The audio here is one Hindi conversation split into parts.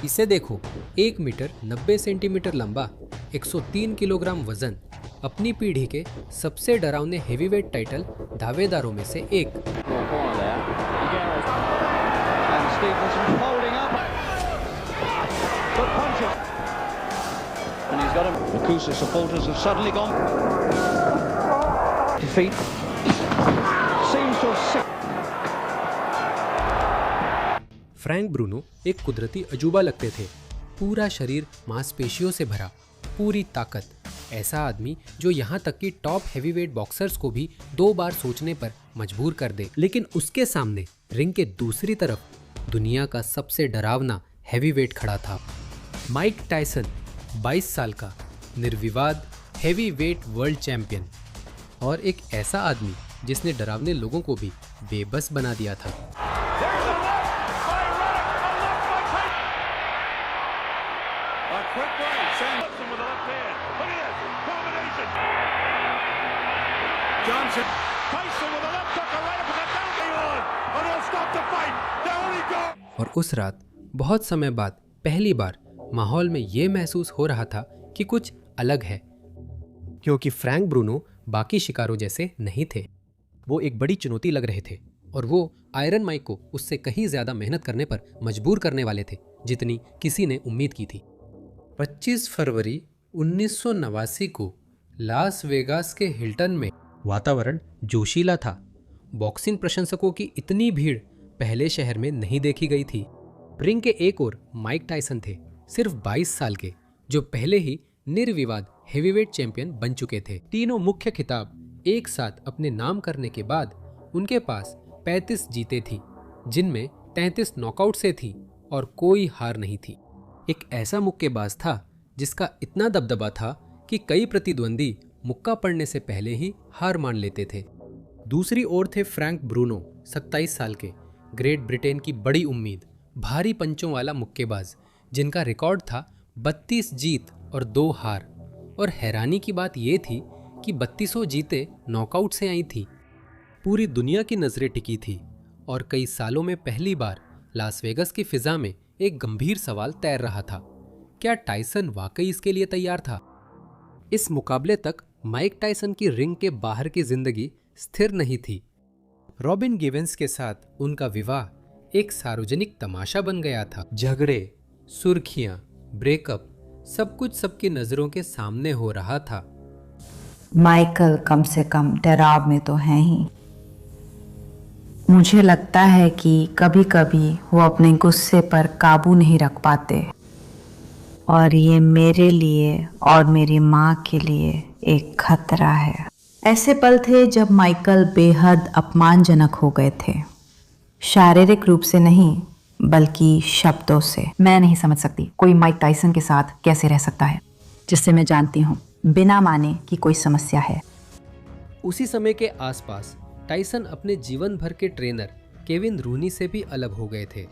इसे देखो, 1 मीटर 90 सेंटीमीटर लंबा, 103 किलोग्राम वजन, अपनी पीढ़ी के सबसे डरावने हेवीवेट टाइटल दावेदारों में से एक। फ्रैंक ब्रूनो एक कुदरती अजूबा लगते थे। पूरा शरीर मांसपेशियों से भरा, पूरी ताकत। ऐसा आदमी जो यहाँ तक कि टॉप हेवीवेट बॉक्सर्स को भी 2 बार सोचने पर मजबूर कर दे। लेकिन उसके सामने रिंग के दूसरी तरफ दुनिया का सबसे डरावना हेवीवेट खड़ा था। माइक टायसन, 22 साल का, निर्विवाद हेवीवेट वर्ल्ड चैंपियन, और एक ऐसा आदमी जिसने डरावने लोगों को भी बेबस बना दिया था। और उस रात बहुत समय बाद पहली बार माहौल में ये महसूस हो रहा था कि कुछ अलग है, क्योंकि फ्रैंक ब्रूनो बाकी शिकारों जैसे नहीं थे। वो एक बड़ी चुनौती लग रहे थे और वो आयरन माइक को उससे कहीं ज्यादा मेहनत करने पर मजबूर करने वाले थे जितनी किसी ने उम्मीद की थी। 25 फरवरी 1989 को लास वेगास के हिल्टन में वातावरण जोशीला था। बॉक्सिंग प्रशंसकों की इतनी भीड़ पहले शहर में नहीं देखी गई थी। रिंग के एक ओर माइक टायसन थे, सिर्फ 22 साल के, जो पहले ही निर्विवाद हेवीवेट चैंपियन बन चुके थे। तीनों मुख्य खिताब एक साथ अपने नाम करने के बाद उनके पास 35 जीतें थी, जिनमें 33 नॉकआउट से थी और कोई हार नहीं थी। एक ऐसा मुक्केबाज था जिसका इतना दबदबा था कि कई प्रतिद्वंदी मुक्का पड़ने से पहले ही हार मान लेते थे। दूसरी ओर थे फ्रैंक ब्रूनो, 27 साल के, ग्रेट ब्रिटेन की बड़ी उम्मीद, भारी पंचों वाला मुक्केबाज, जिनका रिकॉर्ड था 32 जीत और 2 हार। और हैरानी की बात यह थी कि 32 जीतें नॉकआउट से आई थी। पूरी दुनिया की नजरें टिकी थी और कई सालों में पहली बार लास वेगास की फिजा में एक गंभीर सवाल तैर रहा था, क्या टायसन वाकई इसके लिए तैयार था? इस मुकाबले तक माइक टायसन की रिंग के बाहर की जिंदगी स्थिर नहीं थी। रॉबिन गिवेंस के साथ उनका विवाह एक सार्वजनिक तमाशा बन गया था। झगड़े, सुर्खियां, ब्रेकअप, सब कुछ सबकी नजरों के सामने हो रहा था। माइकल कम से कम डराव में तो है ही। मुझे लगता है कि कभी कभी वो अपने गुस्से पर काबू नहीं रख पाते, और ये मेरे लिए और मेरी माँ के लिए एक खतरा है। ऐसे पल थे जब माइकल बेहद अपमानजनक हो गए थे, शारीरिक रूप से नहीं बल्कि शब्दों से। मैं नहीं समझ सकती कोई माइक टायसन के साथ कैसे रह सकता है, जिससे मैं जानती हूँ बिना माने कि कोई समस्या है। उसी समय के आसपास टायसन अपने जीवन भर के ट्रेनर केविन रूनी से भी अलग हो गए थे,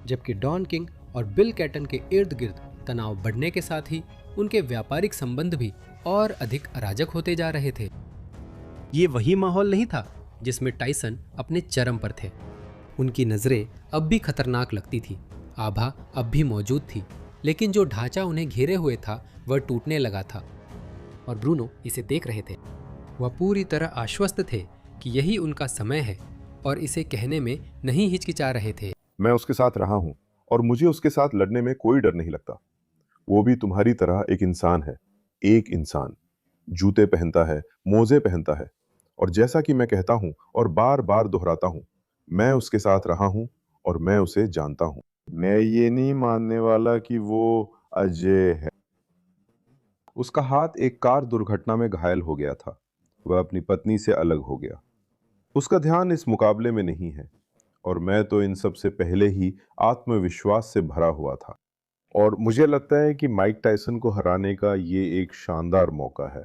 जबकि डॉन किंग और बिल कैटन के इर्द गिर्द तनाव बढ़ने के साथ ही उनके व्यापारिक संबंध भी और अधिक अराजक होते जा रहे थे। ये वही माहौल नहीं था जिसमें टायसन अपने चरम पर थे। उनकी नजरें अब भी खतरनाक लगती थी, आभा अब भी मौजूद थी, लेकिन जो ढांचा उन्हें घेरे हुए था वह टूटने लगा था। और ब्रूनो इसे देख रहे थे। वह पूरी तरह आश्वस्त थे कि यही उनका समय है और इसे कहने में नहीं हिचकिचा रहे थे। मैं उसके साथ रहा हूं और मुझे उसके साथ लड़ने में कोई डर नहीं लगता। वो भी तुम्हारी तरह एक इंसान है। एक इंसान जूते पहनता है, मोजे पहनता है, और जैसा कि मैं कहता हूं और बार बार दोहराता हूं, मैं उसके साथ रहा हूं और मैं उसे जानता हूं। मैं ये नहीं मानने वाला कि वो अजय है। उसका हाथ एक कार दुर्घटना में घायल हो गया था। वह अपनी पत्नी से अलग हो गया। उसका ध्यान इस मुकाबले में नहीं है, और मैं तो इन सब से पहले ही आत्मविश्वास से भरा हुआ था। और मुझे लगता है कि माइक टायसन को हराने का ये एक शानदार मौका है।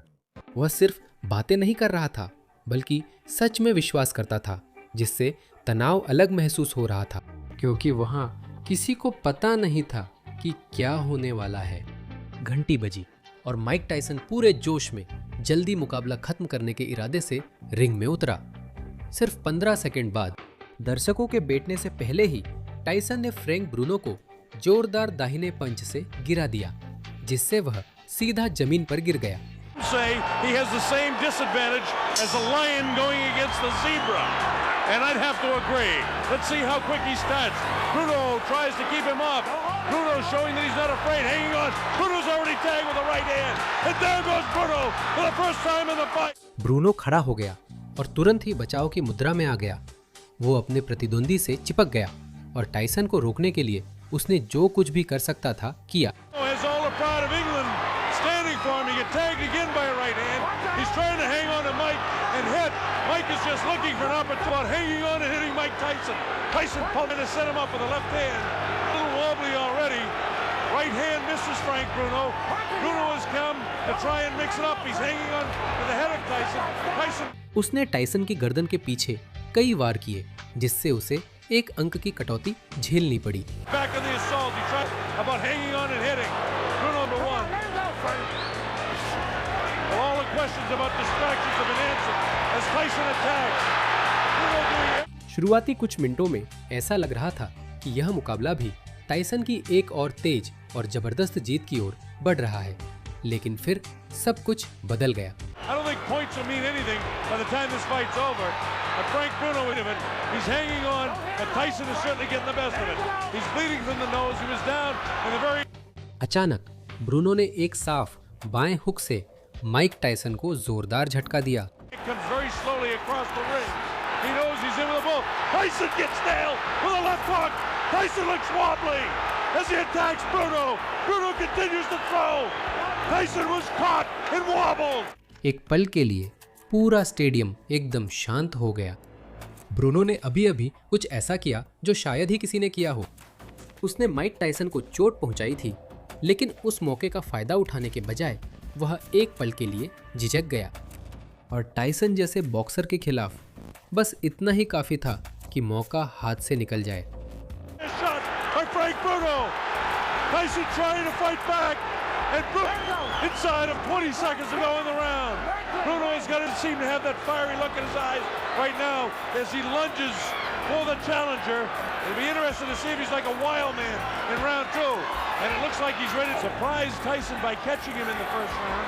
वह सिर्फ बातें नहीं कर रहा था, बल्कि सच में विश्वास करता था, जिससे तनाव अलग महसूस हो रहा था, क्योंकि वहां किसी को पता नहीं था कि क्या होने वाला है। घंटी बजी और माइक टायसन पूरे जोश में जल्दी मुकाबला खत्म करने के इरादे से रिंग में उतरा। सिर्फ 15 सेकंड बाद दर्शकों के बैठने से पहले ही टायसन ने फ्रैंक ब्रूनो को जोरदार दाहिने पंच से गिरा दिया, जिससे वह सीधा जमीन पर गिर गया। Say he has the same disadvantage as a lion going against the zebra, and I'd have to agree. Let's see how quick he starts. Bruno tries to keep him up. Bruno showing that he's not afraid, hanging on. Bruno's already tagged with the right hand, and there goes Bruno for the first time in the fight. Bruno खड़ा हो गया और तुरंत ही बचाव की मुद्रा में आ गया। वो अपने प्रतिद्वंदी से चिपक गया और टाइसन को रोकने के लिए उसने जो कुछ भी कर सकता था किया। Has all the pride of England standing for him. He get tagged again by a right hand. He's trying to hang on to Mike and hit. Mike is just looking for an opportunity about hanging on and hitting Mike Tyson. Tyson pumping to set him up with the left hand. A little wobbly already. Right hand misses Frank Bruno. Bruno has come to try and mix it up. He's hanging on to the head of Tyson. Tyson. उसने टाइसन की गर्दन के पीछे कई वार किए, जिससे उसे एक अंक की कटौती झेलनी पड़ी। Back in the assault. He tried about hanging on and hitting. Bruno number one. Well, all the questions about distractions have been answered as Tyson attacks. Bruno doing it. शुरुआती कुछ मिनटों में ऐसा लग रहा था कि यह मुकाबला भी टाइसन की एक और तेज और जबरदस्त जीत की ओर बढ़ रहा है, लेकिन फिर सब कुछ बदल गया। I don't think points will mean anything by the time this fight's over. But Frank Bruno in it. He's hanging on, but Tyson is certainly getting the best of it. He's bleeding from the nose. He was down in the very. अचानक ब्रूनो ने एक साफ बाएं हुक से माइक टाइसन को जोरदार झटका दिया। It comes very slowly across the ring. He knows he's in with a bull. Tyson gets nailed with a left hook. Tyson looks wobbly as he attacks Bruno. Bruno continues to throw. Tyson was caught and wobbled. एक पल के लिए पूरा स्टेडियम एकदम शांत हो गया। ब्रूनो ने अभी अभी कुछ ऐसा किया जो शायद ही किसी ने किया हो। उसने माइक टाइसन को चोट पहुंचाई थी, लेकिन उस मौके का फायदा उठाने के बजाय वह एक पल के लिए झिझक गया और टाइसन जैसे बॉक्सर के खिलाफ बस इतना ही काफी था कि मौका हाथ से निकल जाए। Shot by Frank Bruno. Tyson trying to fight back, and Bruno inside of 20 seconds to go in the round. Bruno has got to seem to have that fiery look in his eyes right now as he lunges for the challenger. It'll be interesting to see if he's like a wild man in round two. And it looks like he's ready to surprise Tyson by catching him in the first round.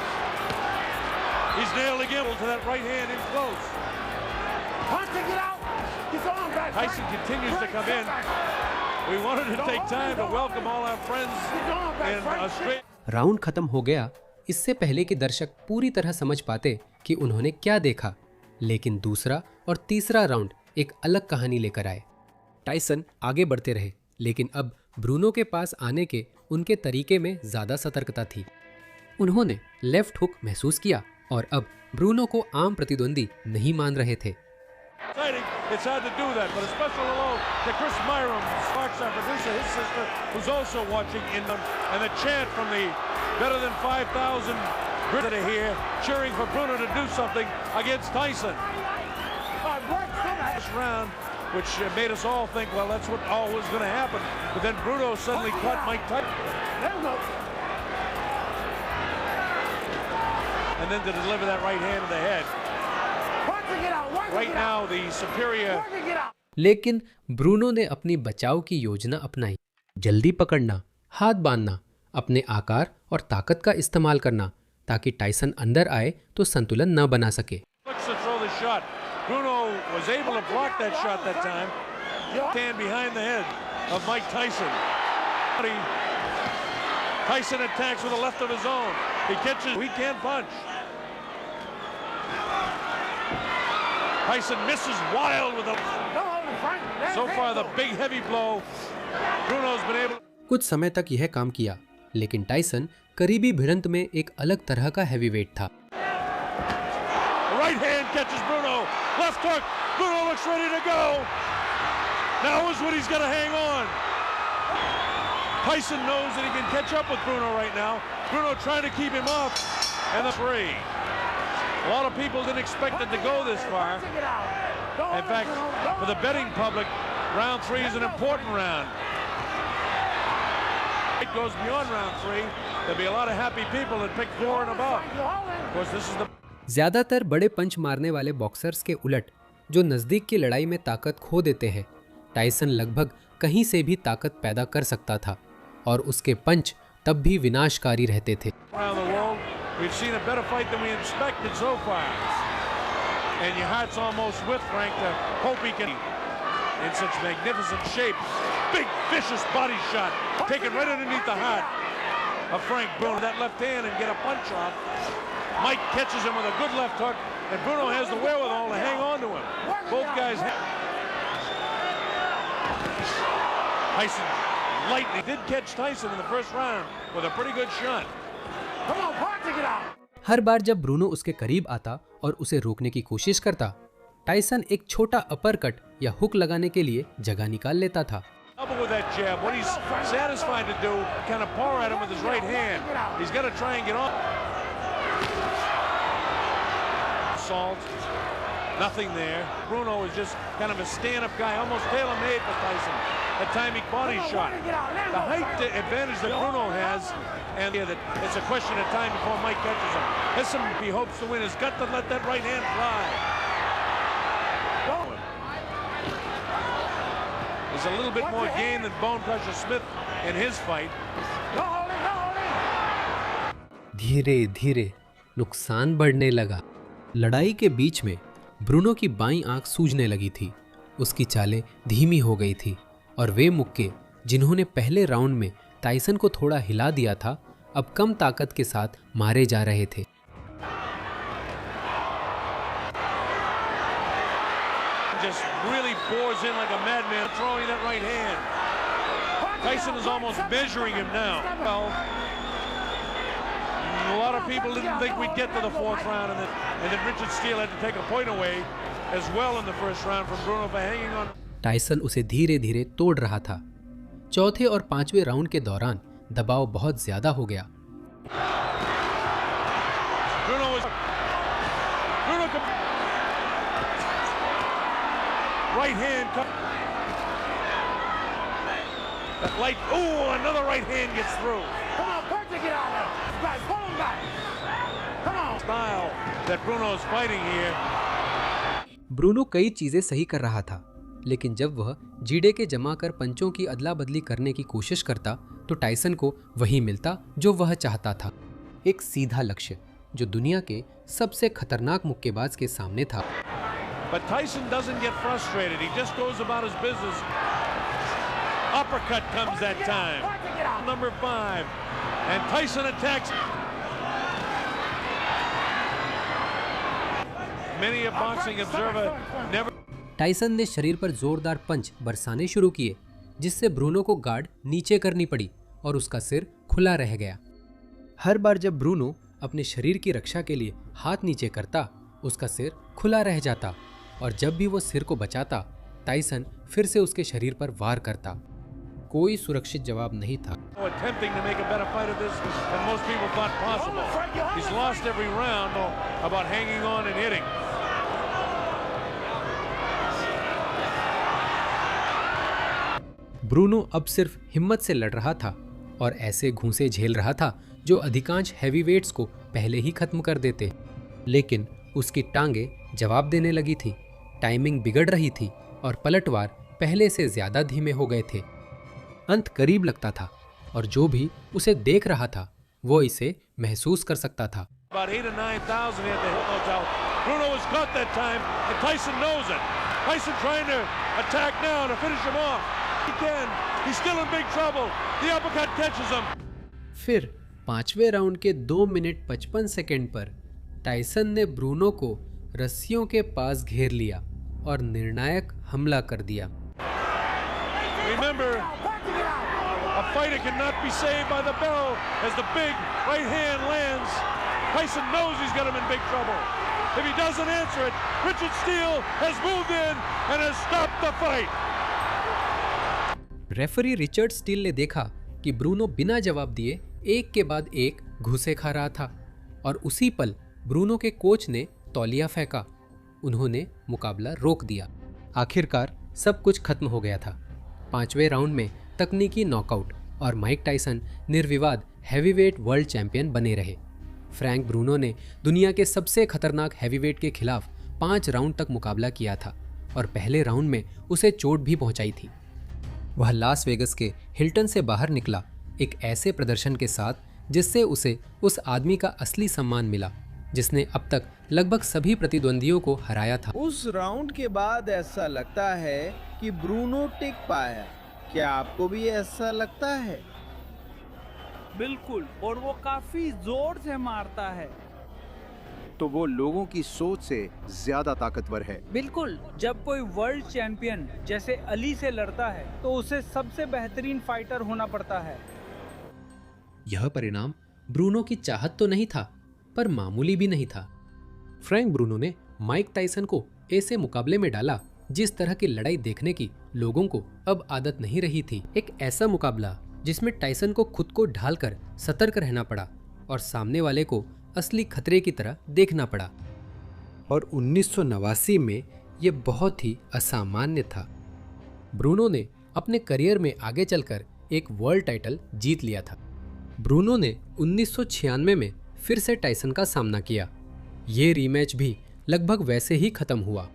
He's nailed again to that right hand in close. Tyson continues to come in. We wanted to take time to welcome all our friends in Australia. Round खत्म हो गया इससे पहले कि दर्शक पूरी तरह समझ पाते कि उन्होंने क्या देखा, लेकिन दूसरा और तीसरा राउंड एक अलग कहानी लेकर आए। टाइसन आगे बढ़ते रहे, लेकिन अब ब्रूनो के पास आने के उनके तरीके में ज्यादा सतर्कता थी। उन्होंने लेफ्ट हुक महसूस किया और अब ब्रूनो को आम प्रतिद्वंदी नहीं मान रहे थे। It's hard to do that, but a special hello to Chris Myram, Sparks, our producer, his sister, who's also watching in them, and the chant from the better than 5,000 Brits that are here cheering for Bruno to do something against Tyson. This round, which made us all think, well, that's what all was going to happen, but then Bruno suddenly caught Mike Tyson. And then to deliver that right hand to the head. Right now, the superior. लेकिन ब्रूनो ने अपनी बचाव की योजना अपनाई। जल्दी पकड़ना, हाथ बांधना, अपने आकार और ताकत का इस्तेमाल करना ताकि टाइसन अंदर आए तो संतुलन न बना सके। Bruno was able to block that shot that time. Stand behind the head of Mike Tyson. Tyson attacks with a left of his own. He catches. He can't punch. Tyson misses wild with a. So far, the big heavy blow. Bruno's been able. कुछ समय तक यह काम किया, लेकिन टाइसन करीबी भिड़ंत में एक अलग तरह का हैवीवेट था। Right hand catches Bruno. Left hook. Bruno looks ready to go. Now is when he's got to hang on. Tyson knows that he can catch up with Bruno right now. Bruno trying to keep him off. And the three. A lot of people didn't expect it to go this far. In fact, for the betting public, round three is an important round. It goes beyond round three. There'll be a lot of happy people that pick 4 and above. Of course, this is the. ज्यादातर बड़े पंच मारने वाले बॉक्सर्स के उलट, जो नजदीक की लड़ाई में ताकत खो देते हैं, टाइसन लगभग कहीं से भी ताकत पैदा कर सकता था और उसके पंच तब भी विनाशकारी रहते थे। Around the world, we've seen a better fight than we expected so far. And your heart's almost with Frank to hope he can in such magnificent shape. Big vicious body shot taken right underneath the heart of Frank Bruno. That left hand and get a punch off. Mike catches him with a good left hook, and Bruno has the wherewithal to hang on to him. Both guys Tyson lightly did catch Tyson in the first round with a pretty good shot. Come on, Park, get out. हर बार जब ब्रूनो उसके करीब आता और उसे रोकने की कोशिश करता, टाइसन एक छोटा अपरकट या हुक लगाने के लिए जगह निकाल लेता था। Double with that jab. What he's satisfied to do, kind of power at him with his right hand. He's got to try and get off. Salt. Nothing there. Bruno is just kind of a stand-up guy, almost tailor-made for Tyson. A timing body shot. The height advantage that Bruno has, and that it's a question of time before Mike catches him. Listen, he hopes to win. He's got to let that right hand fly. There's a little bit more game than Bone Crusher Smith in his fight. धीरे धीरे नुकसान बढ़ने लगा। लड़ाई के बीच में ब्रूनो की बाईं आंख सूजने लगी थी, उसकी चालें धीमी हो गई थी और वे मुक्के जिन्होंने पहले राउंड में टाइसन को थोड़ा हिला दिया था, अब कम ताकत के साथ मारे जा रहे थे। Just really bores in like a madman, throwing that right hand. Tyson is almost measuring him now. Well, a lot of people didn't think we'd get to the fourth round, and then Richard Steele had to take a point away as well in the first round from Bruno for hanging on. Tyson उसे धीरे धीरे तोड़ रहा था। चौथे और पांचवें राउंड के दौरान दबाव बहुत ज्यादा हो गया। Right hand cut. That light. Oh, another right hand gets through. Come on, Percy, get out of there. Right, pull him back. Come on. Style that Bruno is fighting here. Bruno कई चीजें सही कर रहा था, लेकिन जब वह जीडे के जमा कर पंचों की अदला बदली करने की कोशिश करता तो टाइसन को वही मिलता जो वह चाहता था, एक सीधा लक्ष्य जो दुनिया के सबसे खतरनाक मुक्केबाज के सामने था। But Tyson doesn't get frustrated. He just goes about his business. Uppercut comes that time. Number 5. And Tyson attacks. Many a boxing observer never. Tyson ने शरीर पर जोरदार पंच बरसाने शुरू किए, जिससे ब्रूनो को गार्ड नीचे करनी पड़ी और उसका सिर खुला रह गया। हर बार जब ब्रूनो अपने शरीर की रक्षा के लिए हाथ नीचे करता, उसका सिर खुला रह जाता और जब भी वो सिर को बचाता, टाइसन फिर से उसके शरीर पर वार करता। कोई सुरक्षित जवाब नहीं था। Attempting to make a better fight of this than most people thought possible. He's lost every round about hanging on and hitting. Bruno अब सिर्फ हिम्मत से लड़ रहा था और ऐसे घूंसे झेल रहा था जो अधिकांश हैवीवेट्स को पहले ही खत्म कर देते, लेकिन उसकी टांगें जवाब देने लगी थी, टाइमिंग बिगड़ रही थी और पलटवार पहले से ज्यादा धीमे हो गए थे। अंत करीब लगता था और जो भी उसे देख रहा था वो इसे महसूस कर सकता था। About 8 or 9,000 had to hit those out. Bruno was caught that time, and Tyson knows it. Tyson trying to attack now to finish him off. He can. He's still in big trouble. The uppercut catches him. फिर पांचवें राउंड के 2 मिनट 55 सेकंड पर टाइसन ने ब्रूनो को रस्सियों के पास घेर लिया और निर्णायक हमला कर दिया। Remember, a fighter cannot be saved by the bell as the big right hand lands. Tyson knows he's got him in big trouble. If he doesn't answer it, Richard Steele has moved in and has stopped the fight. Referee Richard Steele ने देखा कि ब्रूनो बिना जवाब दिए एक के बाद एक घूंसे खा रहा था और उसी पल ब्रूनो के कोच ने तौलिया फेंका। उन्होंने मुकाबला रोक दिया। आखिरकार सब कुछ खत्म हो गया था। पांचवें राउंड में तकनीकी नॉकआउट और माइक टाइसन निर्विवाद हैवीवेट वर्ल्ड चैंपियन बने रहे। फ्रैंक ब्रूनो ने दुनिया के सबसे खतरनाक हैवीवेट के खिलाफ 5 राउंड तक मुकाबला किया था और पहले राउंड में उसे चोट भी पहुंचाई थी। वह लास वेगस के हिल्टन से बाहर निकला एक ऐसे प्रदर्शन के साथ जिससे उसे उस आदमी का असली सम्मान मिला जिसने अब तक लगभग सभी प्रतिद्वंदियों को हराया था। उस राउंड के बाद ऐसा लगता है कि ब्रूनो टिक पाया। क्या आपको भी ऐसा लगता है? बिल्कुल, और वो काफी जोर से मारता है। तो वो लोगों की सोच से ज्यादा ताकतवर है। बिल्कुल, जब कोई वर्ल्ड चैंपियन जैसे अली से लड़ता है तो उसे सबसे बेहतरीन फाइटर होना पड़ता है। यह परिणाम ब्रूनो की चाहत तो नहीं था, पर मामूली भी नहीं था। फ्रैंक ब्रूनो ने माइक टाइसन को ऐसे मुकाबले में डाला जिस तरह की लड़ाई देखने की लोगों को अब आदत नहीं रही थी। एक ऐसा मुकाबला जिसमें टाइसन को खुद को ढालकर सतर्क रहना पड़ा और सामने वाले को असली खतरे की तरह देखना पड़ा। और 1989 में यह बहुत ही असामान्य था। ब्रूनो ने अपने करियर में आगे चलकर एक वर्ल्ड टाइटल जीत लिया था। ब्रूनो ने 1996 में फिर से टाइसन का सामना किया। ये रीमैच भी लगभग वैसे ही खत्म हुआ।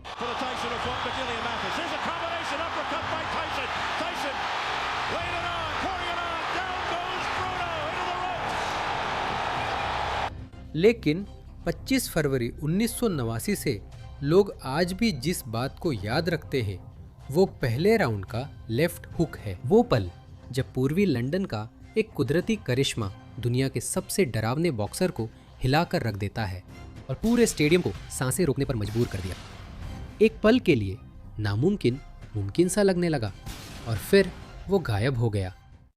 लेकिन 25 फरवरी 1989 से लोग आज भी जिस बात को याद रखते हैं वो पहले राउंड का लेफ्ट हुक है। वो पल जब पूर्वी लंदन का एक कुदरती करिश्मा दुनिया के सबसे डरावने बॉक्सर को हिलाकर रख देता है और पूरे स्टेडियम को सांसें रोकने पर मजबूर कर दिया। एक पल के लिए नामुमकिन मुमकिन सा लगने लगा और फिर वो गायब हो गया।